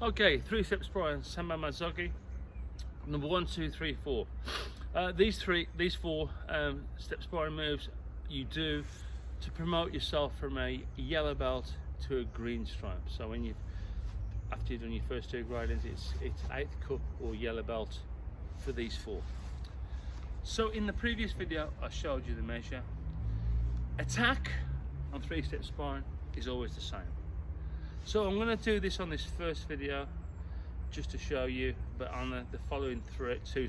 Okay, 3-step sparring, Samba Mazzocchi. Number 1, 2, 3, 4. These four step sparring moves you do to promote yourself from a yellow belt to a green stripe. So when after you've done your first 2 gradings, it's 8th cup or yellow belt for these 4. So in the previous video, I showed you the measure. Attack on 3-step sparring is always the same. So I'm going to do this on this first video just to show you, but on the following 2,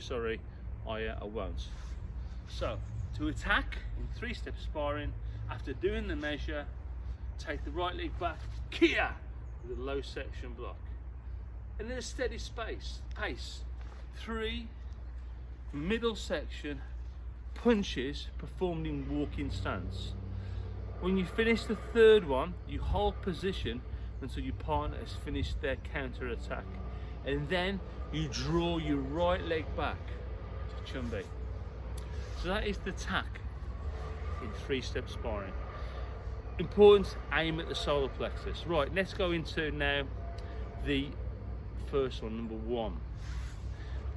I won't. So to attack in 3-step sparring, after doing the measure, take the right leg back, kia, with a low section block, and then a steady pace. 3 middle section punches performed in walking stance. When you finish the 3rd one, you hold position until your partner has finished their counter attack, and then you draw your right leg back to chumbi. So that is the attack in 3-step sparring. Important, aim at the solar plexus. Right, let's go into now the first one, number 1.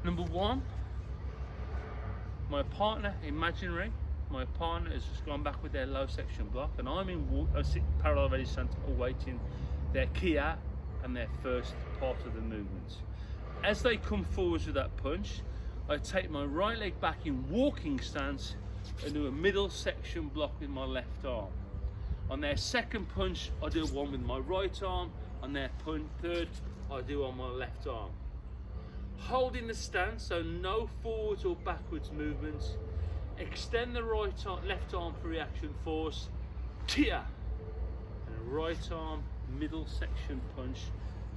Number 1, my partner, imaginary, my partner has just gone back with their low section block, and I'm sitting parallel ready center awaiting their kia and their first part of the movement. As they come forwards with that punch, I take my right leg back in walking stance and do a middle section block with my left arm. On their second punch, I do one with my right arm. On their third, I do on my left arm. Holding the stance, so no forwards or backwards movements. Extend the left arm for reaction force, kia, and a right arm middle section punch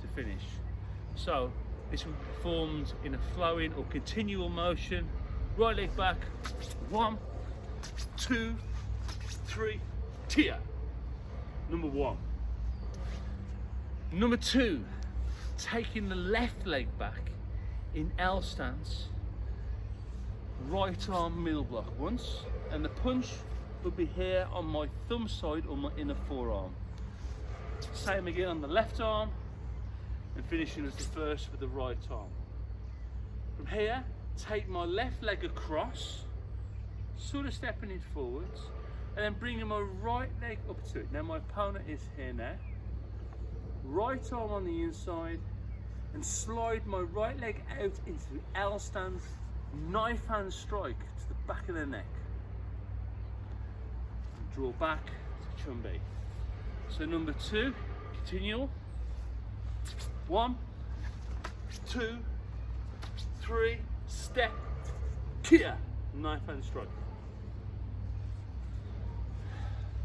to finish. So this will be performed in a flowing or continual motion. Right leg back, 1, 2, 3, kia. Number 1. Number 2, taking the left leg back in L stance, right arm middle block once, and the punch will be here on my thumb side or my inner forearm. Same again on the left arm, and finishing as the first with the right arm. From here, take my left leg across, sort of stepping it forwards, and then bringing my right leg up to it. Now my opponent is here now. Right arm on the inside, and slide my right leg out into the L stance, knife hand strike to the back of the neck. And draw back to chumbi. So number 2, continual. 1, 2, 3, step, kia, knife hand strike.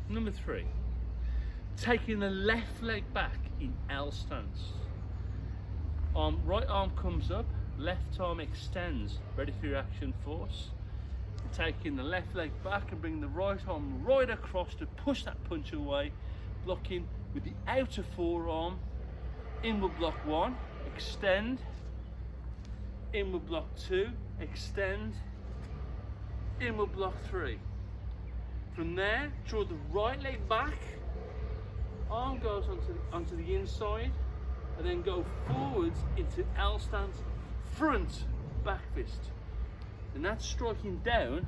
Number 3, taking the left leg back in L stance. Right arm comes up, left arm extends, ready for your action force. And taking the left leg back and bring the right arm right across to push that punch away, blocking with the outer forearm, inward block 1, extend, inward block 2, extend, inward block 3. From there, draw the right leg back, arm goes onto the inside, and then go forwards into L stance, front back fist. And that's striking down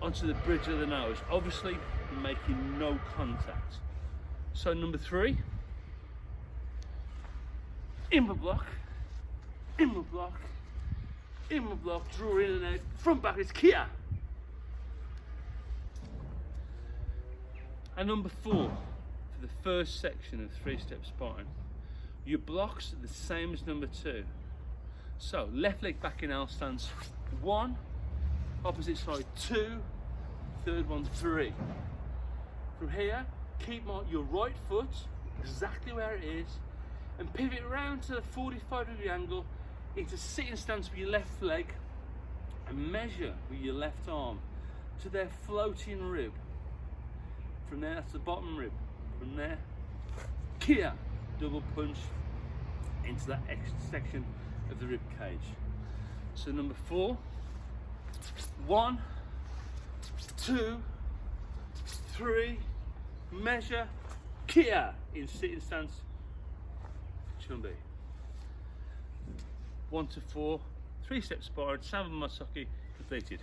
onto the bridge of the nose, obviously making no contact. So number 3, inward block, inward block, inward block, draw in and out, front back is kia. And number 4, for the first section of 3-step sparring, your blocks are the same as number 2. So left leg back in L stance, 1, opposite side 2, third one 3. From here, keep your right foot exactly where it is, and pivot around to the 45-degree angle into sitting stance with your left leg, and measure with your left arm to their floating rib. From there, that's the bottom rib. From there, kia, double punch into that extra section of the rib cage. So number 4, 1, 2, 3, measure, kia in sitting stance, chumbi. 1 to 4, 3-step sparring, Samba Masoki completed.